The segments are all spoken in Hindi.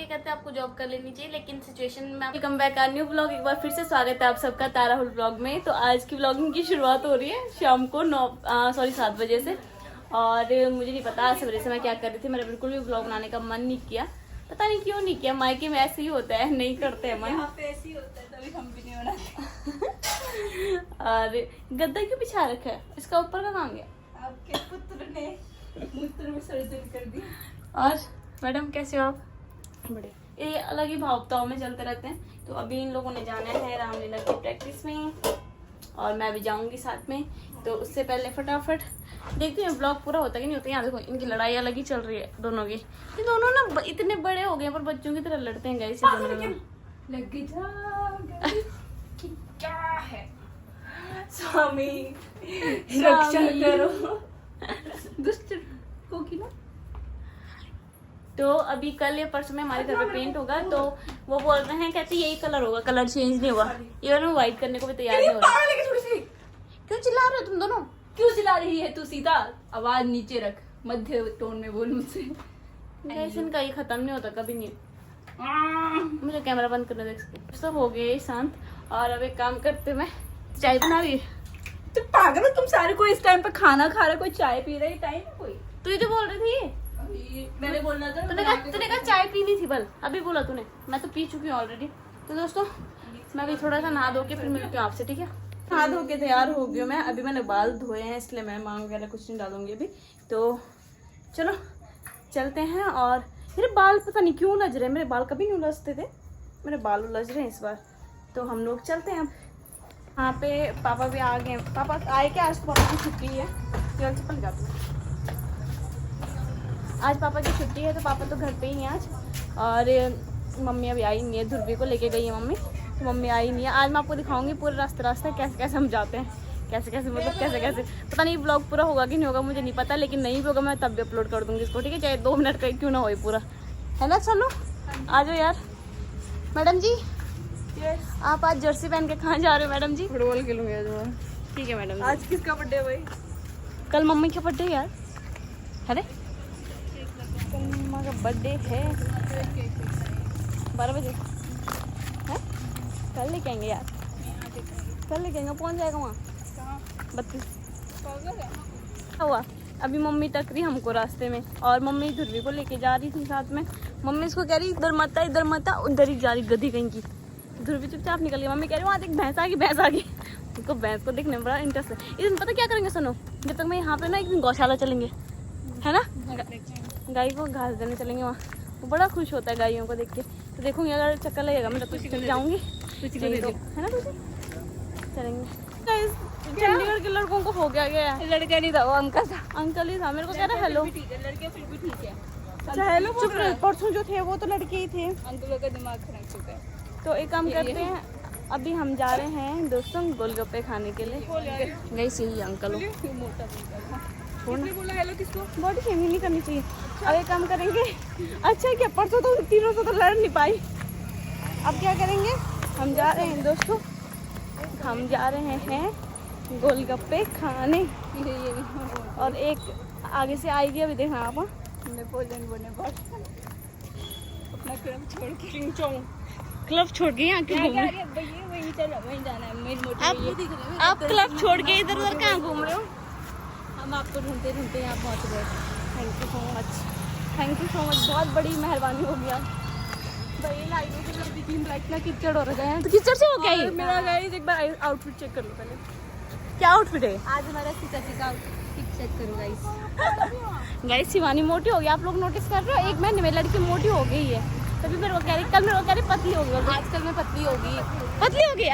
क्या कहते हैं आपको जॉब कर लेनी चाहिए, लेकिन सिचुएशन में आप कम बैक न्यू ब्लॉग। एक बार फिर से स्वागत है आप सबका ताराहुल ब्लॉग में। तो आज की ब्लॉगिंग की शुरुआत हो रही है शाम को 7 बजे से। और मुझे नहीं पता आज सवेरे से मैं क्या कर रही थी। मेरा बिल्कुल भी ब्लॉग बनाने का मन नहीं किया, पता नहीं क्यों नहीं किया। मायके में ऐसे ही होता है, नहीं करते हैं मन, यहाँ पे ऐसे ही होता है, तभी हम भी नहीं बनाते। और गद्दा क्यों बिछा रखा है, इसका ऊपर का कहाँ गया? आपके पुत्र ने मूत्र विसर्जन कर दी। और मैडम कैसे हो आप? बड़े ये अलग ही भावताओं में चलते रहते हैं। तो अभी इन लोगों ने जाना है रामलीला की प्रैक्टिस में और मैं भी जाऊंगी साथ में। तो उससे पहले फटाफट देखती हूँ ब्लॉग पूरा होता कि नहीं होता। यहाँ देखो इनकी लड़ाई अलग ही चल रही है दोनों की। ये दोनों ना इतने बड़े हो गए पर बच्चों की तरह लड़ते हैं गाइस। लग जा क्या है स्वामी, रक्षा करो दुष्ट को की ना। तो अभी कल या परसों में हमारे घर पे पेंट होगा, तो वो बोल रहे हैं, कहते यही कलर होगा, कलर चेंज नहीं हुआ। इवन वो व्हाइट करने को भी तैयार नहीं हो रहा। क्यों चिल्ला रहे हो तुम दोनों? क्यों चिल्ला रही है तू? सीता आवाज नीचे रख, मध्य टोन में बोल मुझसे। गैस इनका ये खत्म नहीं होता कभी नहीं। मुझे कैमरा बंद करने दे। सब हो गए शांत और अब एक काम करते, मैं चाय बना रही है। तो पागल हो तुम सारे, कोई इस टाइम पे खाना खा रहा, कोई चाय पी रहा है टाइम है कोई। तू ही तो बोल रही थी। मैंने बोलना था। तूने कहा चाय पीनी थी, बल अभी बोला तूने, मैं तो पी चुकी हूँ ऑलरेडी। तो दोस्तों मैं भी थोड़ा सा नहा धो के फिर मिलती हूँ आपसे, ठीक है? नहा धो के तैयार हो गई हूँ मैं। अभी मैंने बाल धोए हैं इसलिए मैं मांग वगैरह कुछ नहीं डालूंगी अभी। तो चलो चलते हैं। और मेरे बाल पता नहीं क्यों उलझ रहे हैं, मेरे बाल कभी नहीं उलझते थे, मेरे बाल उलझ रहे हैं इस बार। तो हम लोग चलते हैं अब। यहाँ पे पापा भी आ गए। पापा आए क्या? आज तो पापा की छुट्टी है। केवल चप्पल जाती है। आज पापा की छुट्टी है तो पापा तो घर पे ही हैं आज। और मम्मी अभी आई नहीं है, ध्रुवी को लेके गई है मम्मी, तो मम्मी आई नहीं है। आज मैं आपको दिखाऊंगी पूरे रास्ते कैसे कैसे हम जाते हैं, कैसे कैसे मतलब कैसे कैसे। पता नहीं ब्लॉग पूरा होगा कि नहीं होगा मुझे नहीं पता, लेकिन नहीं भी होगा मैं तब भी अपलोड कर दूंगी इसको, ठीक है? चाहे 2 मिनट का क्यों ना हो पूरा, है ना? चलो आ जाओ यार। मैडम जी आप आज जर्सी पहन के कहाँ जा रहे हो मैडम जी? फुटबॉल खेलूंगी आज। ठीक है मैडम। आज किसका बर्थडे है भाई? कल मम्मी का बर्थडे यार। अरे कल मम्मा का बर्थडे है 12 बजे है। कल लेके आएंगे यार, कल लेके आएंगे। पहुँच जाएगा वहाँ 32 हुआ। अभी मम्मी टक रही हमको रास्ते में और मम्मी ध्रुवी को लेके जा रही थी साथ में। मम्मी इसको कह रही इधर मत उधर ही जा रही, गधी कहीं की। ध्रुवी चुपचाप निकल गई। मम्मी कह रही वहाँ एक भैंस आ गई। उनको भैंस को देखने में बड़ा इंटरेस्ट है। इस दिन पता क्या करेंगे सुनो, जब तक मैं यहाँ पे ना एक दिन गौशाला चलेंगे, है ना? गाय को घास देने चलेंगे वहाँ। वो बड़ा खुश होता है गायों को देख के। तो देखूंगी अगर चक्कर लगेगा मैं तो चल जाऊँगी, है ना? तुझे चलेंगे। चंडीगढ़ के लड़कों को हो गया लड़का नहीं था वो अंकल था। अंकल ही था, मेरे को कह रहा हेलो। लड़के फिर भी ठीक है। अच्छा हेलो चुप रहे। परसों जो थे वो तो लड़के ही थे। अंकलों का दिमाग खराब चुका है। तो एक काम करते हैं, अभी हम जा रहे हैं दोस्तों गोलगप्पे खाने के लिए। गई सही अंकल बोला हेलो किसको? बॉडी शेमिंग नहीं करनी चाहिए। अब एक काम करेंगे, अच्छा क्या परसों तो तीनों से तो लड़ नहीं पाई। अब क्या करेंगे, हम जा रहे हैं दोस्तों, हम जा रहे हैं गोलगप्पे खाने। और एक आगे से आएगी, अभी देखना आप। नेपोलियन बोनेपार्ट अपना क्लब छोड़ के क्लब छोड़ के यहाँ क्यों घूम रहे हो? वहीं जाना है। मेरी मोटी आप क्लब छोड़ के इधर उधर कहाँ घूम रहे हो? हम आपको ढूंढते ढूंढते यहाँ पहुँच गए। Thank you so much, thank you so much, बहुत बड़ी मेहरबानी होगी आप। भाई लाइटों की जल्दी तीन लाइट ना कीचड़ हो रहा है। तो कीचड़ से हो क्या ये? मेरा गाइस एक बार आउटफिट चेक कर लो पहले। क्या आउटफिट है? आज हमारा सीता जी का आउटफिट चेक करो गाइस। गाइस शिवानी मोटी हो गई, आप लोग नोटिस कर रहे हो? 1 महीने में लड़की मोटी हो गई है। तभी मेरे को कह रही, कल मेरे को कह रही पतली हो गई। आजकल मैं पतली होगी। पतली हो गई?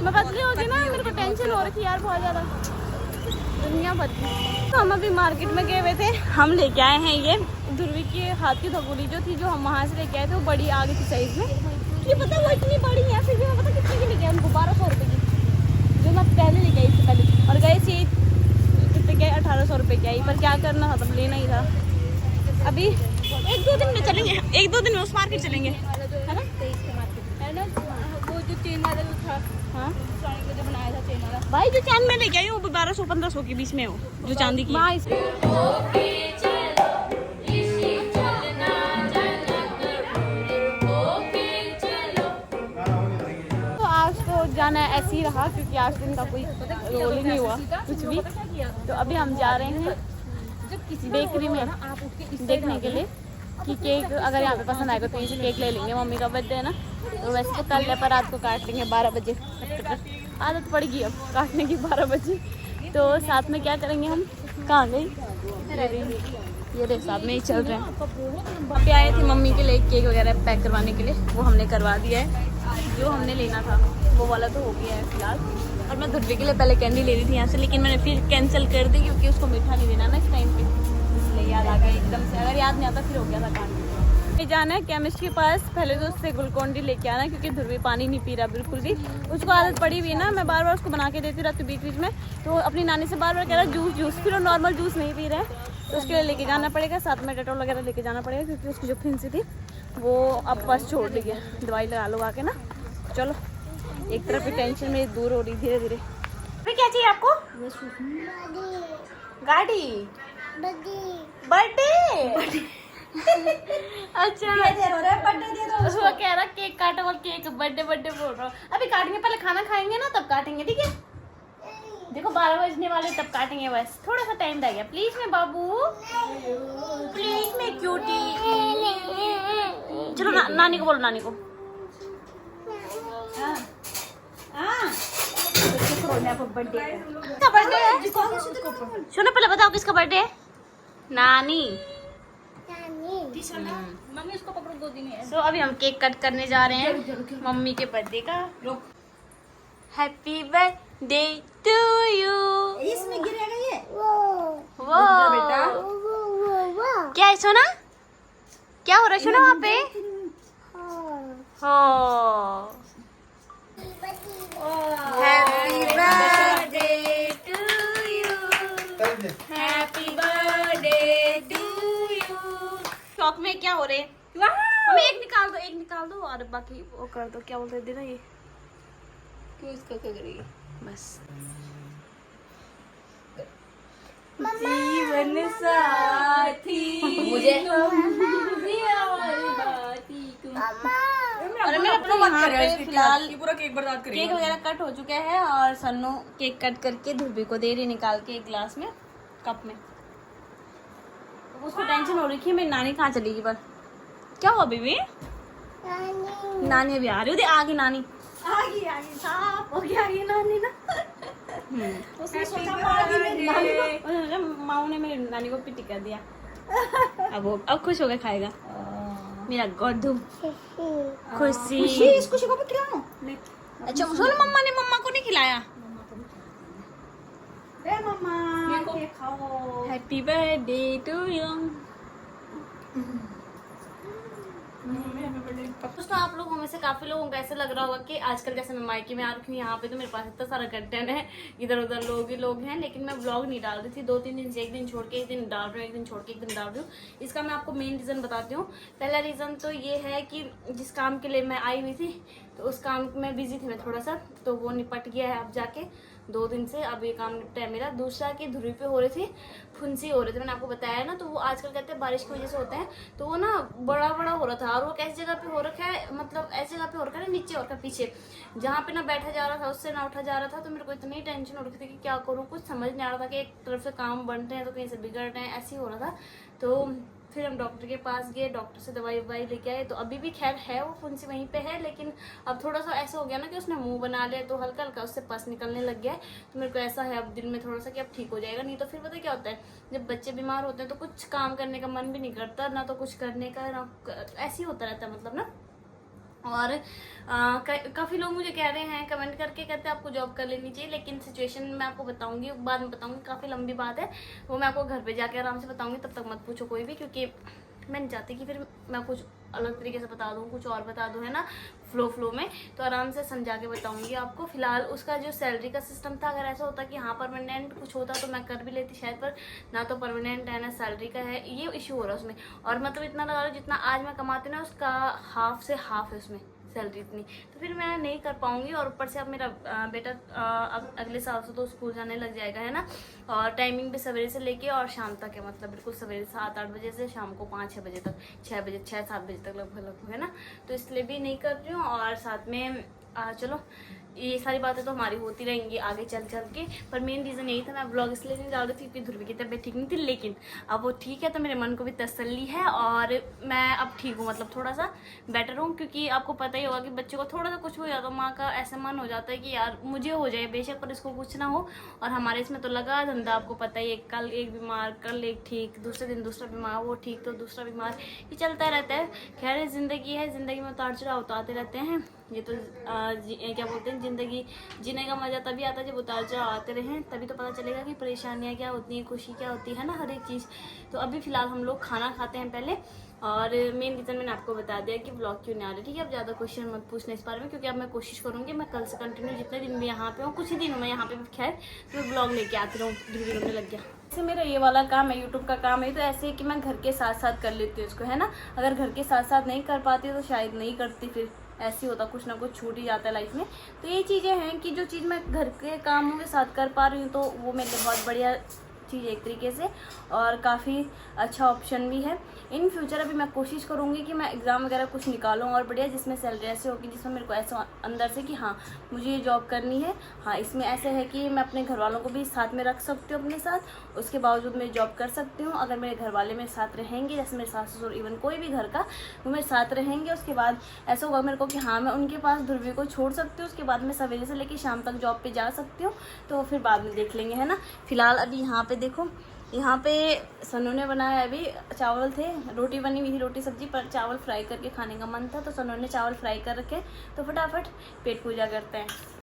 मैं पतली हो गई ना, मेरे को टेंशन हो रही थी यार बहुत ज्यादा, दुनिया पतली। तो हम अभी मार्केट में गए हुए थे, हम लेके आए हैं ये ध्रुवी की हाथ की धगोली जो थी, जो हम वहाँ से लेके आए थे, वो बड़ी आ गई थी साइज में। ये पता वो इतनी बड़ी है, फिर भी मैं पता कितने की लेके आए उनको, 1200 रुपये की, जो मैं पहले लेके आई इससे पहले। और गए थे कितने के 1800 रुपये की आई, पर क्या करना था, तब लेना ही था। अभी 1-2 दिन में चलेंगे, 1-2 दिन में उस मार्केट चलेंगे, है ना? वो जो चेन वाला जो था, हाँ जो बनाया था चेन वाला भाई, जो चांद में लेके आई वो 1200-1500 के बीच में हो, जो चांदी की। ऐसे ही रहा क्योंकि आज दिन का कोई रोल ही नहीं हुआ कुछ भी। तो अभी हम जा रहे हैं बेकरी में देखने के लिए कि केक अगर यहाँ पे पसंद आएगा तो यहीं से केक ले लेंगे। मम्मी का बर्थडे है ना, तो वैसे तो कल है पर रात को काट लेंगे 12 बजे। आदत पड़ गई अब काटने की 12 बजे। तो साथ में क्या करेंगे हम, कहाँ गई ये रे, साथ में ही चल रहे हैं। अभी आए थे मम्मी के लिए केक वगैरह पैक करवाने के लिए, वो हमने करवा दिया है। जो हमने लेना था वो वाला तो हो गया है फिलहाल। और मैं धुर्वी के लिए पहले कैंडी ले रही थी यहाँ से, लेकिन मैंने फिर कैंसिल कर दी क्योंकि उसको मीठा नहीं देना ना इस टाइम पे, इसलिए याद आ गया एकदम से। अगर याद नहीं आता फिर हो गया था काम। जाना है केमिस्ट के पास, पहले तो उससे ग्लूकोन डी लेके आना क्योंकि ध्रुवी पानी नहीं पी रहा बिल्कुल भी। उसको आदत पड़ी हुई है ना, मैं बार बार उसको बना के देती रहती हूँ बीच बीच में, तो अपनी नानी से बार बार कह रहा जूस जूस, फिर वो नॉर्मल जूस नहीं पी रहा है। तो उसके लिए लेके जाना पड़ेगा, साथ में डेटॉल वगैरह लेके जाना पड़ेगा क्योंकि उसकी जो फिंसी थी वो अब बस छोड़ ली है, दवाई लगा लगा के ना। चलो एक तरफ की टेंशन मेरी दूर हो रही धीरे धीरे। अभी क्या चाहिए आपको? गाड़ी, बर्थडे। अच्छा उसको कह रहा केक काटो, और केक बर्थडे बर्थडे बोल रहा हूँ। अभी काटेंगे, पहले खाना खाएंगे ना तब काटेंगे, ठीक है? देखो 12 बजने वाले तब काटेंगे, बस थोड़ा सा टाइम रह गया। प्लीज मैं बाबू, प्लीज मैं क्यूटी। चलो नानी को बोलो, नानी को। किसका बर्थडे है? सुनो पहले बताओ किसका बर्थडे है? नानी। मम्मी उसको पकड़ो गोदी में। तो अभी हम केक कट करने जा रहे हैं मम्मी के बर्थडे का। Happy birthday to you. इसमें गिरेगा ये। वो क्या है सोना? क्या हो रहा है सोना वहाँ पे? हो happy birthday to you, happy birthday to you. शौक में क्या हो रहे? हमें एक निकाल दो और बाकी वो कर दो। क्या बोलते दे ना ये, क्यों इसका क्या करेगी? बस जीवन साथी मुझे और मैं अपने यहाँ पे फिलहाल पूरा केक बर्बाद केक वगैरह कट हो चुका है और सन्नू केक कट करके ध्रुवी को दे रही निकाल के एक ग्लास में, कप में। उसको टेंशन हो रही थी मेरी नानी कहाँ चली गई, पर क्या हुआ बेबी? नानी अभी आ रही है, आगे नानी आगे साफ हो गया ये नानी ना। उसने सोचा माऊ ने मेरी नानी को पिटी कर दिया। अब खुश होकर खाएगा मेरा गौधू। खुशी इसको शिको पे खिलाओ। अच्छा सुन, मम्मा को नहीं खिलाया। ए मम्मा केक खाओ। Happy birthday to you. दोस्तों आप लोगों में से काफी लोगों को ऐसा लग रहा होगा कि आजकल जैसे मैं मायके में आ रखी हूँ यहाँ पे, तो मेरे पास इतना सारा कंटेंट है, इधर उधर लोग ही लोग हैं, लेकिन मैं ब्लॉग नहीं डाल रही थी 2-3 दिन से। एक दिन छोड़ के एक दिन डाल रही हूँ, एक दिन छोड़ के एक दिन डाल रही हूँ। इसका मैं आपको मेन रीजन बताती हूँ। पहला रीजन तो ये है कि जिस काम के लिए मैं आई हुई थी तो उस काम में बिजी थी मैं थोड़ा सा, तो वो निपट गया है अब जाके 2 दिन से। अब ये काम निपटा है मेरा। दूसरा कि ध्रुवी पे हो रही थी फुंसी हो रही थी, मैंने आपको बताया ना। तो वो आजकल कहते हैं बारिश की वजह से होते हैं, तो वो ना बड़ा बड़ा हो रहा था। और वो कैसी जगह पे हो रखा है, मतलब ऐसी जगह पे हो रखा है नीचे और पीछे, जहाँ पे ना बैठा जा रहा था उससे ना उठा जा रहा था। तो मेरे को इतनी टेंशन हो रही थी कि क्या करूँ, कुछ समझ नहीं आ रहा था कि एक तरफ से काम बन रहे हैं तो कहीं से बिगड़ रहे हैं, ऐसे ही हो रहा था। तो फिर हम डॉक्टर के पास गए, डॉक्टर से दवाई ववाई लेके आए। तो अभी भी खैर है वो फुंसी वहीं पे है, लेकिन अब थोड़ा सा ऐसा हो गया ना कि उसने मुंह बना लिया, तो हल्का हल्का उससे पस निकलने लग गया है। तो मेरे को ऐसा है अब दिल में थोड़ा सा कि अब ठीक हो जाएगा। नहीं तो फिर पता क्या होता है, जब बच्चे बीमार होते हैं तो कुछ काम करने का मन भी नहीं करता, ना तो कुछ करने का, ना ऐसे ही होता रहता है मतलब ना। और काफ़ी लोग मुझे कह रहे हैं, कमेंट करके कहते हैं आपको जॉब कर लेनी चाहिए, लेकिन सिचुएशन मैं आपको बताऊंगी, बाद में बताऊंगी, काफ़ी लंबी बात है वो, मैं आपको घर पे जाके आराम से बताऊंगी। तब तक मत पूछो कोई भी, क्योंकि मैं नहीं चाहती कि फिर मैं कुछ अलग तरीके से बता दूँ, कुछ और बता दूँ, है ना, फ्लो में। तो आराम से समझा के बताऊंगी आपको। फिलहाल उसका जो सैलरी का सिस्टम था, अगर ऐसा होता कि हाँ परमानेंट कुछ होता तो मैं कर भी लेती शायद, पर ना तो परमानेंट है ना सैलरी का है, ये इशू हो रहा है उसमें। और मतलब इतना लगा लो जितना आज मैं कमाती ना उसका हाफ से हाफ है उसमें सैलरी इतनी, तो फिर मैं नहीं कर पाऊंगी। और ऊपर से अब मेरा बेटा अब अगले साल से तो स्कूल जाने लग जाएगा, है ना। और टाइमिंग भी सवेरे से लेके और शाम तक है, मतलब बिल्कुल सवेरे 7-8 बजे से शाम को 5-6 बजे तक, 6-7 बजे तक लगभग है ना। तो इसलिए भी नहीं कर रही हूँ। और साथ में चलो ये सारी बातें तो हमारी होती रहेंगी आगे चल चल के, पर मेन रीज़न यही था, मैं ब्लॉग इसलिए नहीं डाल रही थी क्योंकि ध्रुवी की तबीयत ठीक नहीं थी, लेकिन अब वो ठीक है तो मेरे मन को भी तसल्ली है और मैं अब ठीक हूँ, मतलब थोड़ा सा बेटर हूँ। क्योंकि आपको पता ही होगा कि बच्चे को थोड़ा सा कुछ हो जाता है, माँ का ऐसा मन हो जाता है कि यार मुझे हो जाए बेशक, पर इसको कुछ ना हो। और हमारे इसमें तो लगा धंधा, आपको पता ही है, कल एक बीमार, कल एक ठीक, दूसरे दिन दूसरा बीमार, वो ठीक तो दूसरा बीमार, ये चलता रहता है। खैर ज़िंदगी है, ज़िंदगी में उतार चढ़ाव तो आते रहते हैं। ये तो क्या बोलते हैं, ज़िंदगी जीने का मज़ा तभी आता है जब उतार चढ़ाव आते रहें, तभी तो पता चलेगा कि परेशानियाँ क्या होती हैं, खुशी क्या होती है ना, हर एक चीज़। तो अभी फ़िलहाल हम लोग खाना खाते हैं पहले, और मेन रीज़न मैंने आपको बता दिया कि ब्लॉग क्यों नहीं आ रही, ठीक है। अब ज़्यादा क्वेश्चन मत पूछना इस बारे में, क्योंकि अब मैं कोशिश करूँगी मैं कल से कंटिन्यू जितने दिन भी यहाँ पे हूँ, कुछ ही दिन मैं यहाँ पे खैर, तो मैं ब्लॉग लेके आती रहूँ। ध्रुवी रोने लग गया। जैसे मेरा ये वाला काम है, यूट्यूब का काम है, तो ऐसे है कि मैं घर के साथ साथ कर लेती हूँ इसको, है ना। अगर घर के साथ साथ नहीं कर पाती तो शायद नहीं करती, फिर ऐसे होता, कुछ ना कुछ छूट ही जाता है लाइफ में। तो ये चीज़ें हैं कि जो चीज़ मैं घर के कामों के साथ कर पा रही हूँ, तो वो मेरे लिए बहुत बढ़िया चीज़ एक तरीके से, और काफ़ी अच्छा ऑप्शन भी है। इन फ्यूचर अभी मैं कोशिश करूँगी कि मैं एग्ज़ाम वगैरह कुछ निकालूँ और बढ़िया, जिसमें सैलरी ऐसे होगी जिसमें मेरे को ऐसा अंदर से कि हाँ मुझे ये जॉब करनी है। हाँ, इसमें ऐसे है कि मैं अपने घर वालों को भी साथ में रख सकती हूँ अपने साथ, उसके बावजूद मैं जॉब कर सकती हूँ। अगर मेरे घर वाले मेरे साथ रहेंगे, जैसे मेरे सास ससुर, इवन कोई भी घर का, वो मेरे साथ रहेंगे, उसके बाद ऐसा होगा मेरे को कि हाँ मैं उनके पास ध्रुवी को छोड़ सकती हूँ, उसके बाद मैं सवेरे से लेकर शाम तक जॉब पर जा सकती हूँ। तो फिर बाद में देख लेंगे, है ना। फिलहाल अभी यहाँ पे देखो, यहाँ पे सनू ने बनाया, अभी चावल थे, रोटी बनी हुई थी, रोटी सब्जी, पर चावल फ्राई करके खाने का मन था तो सनू ने चावल फ्राई कर रखे, तो फटाफट पेट पूजा करते हैं।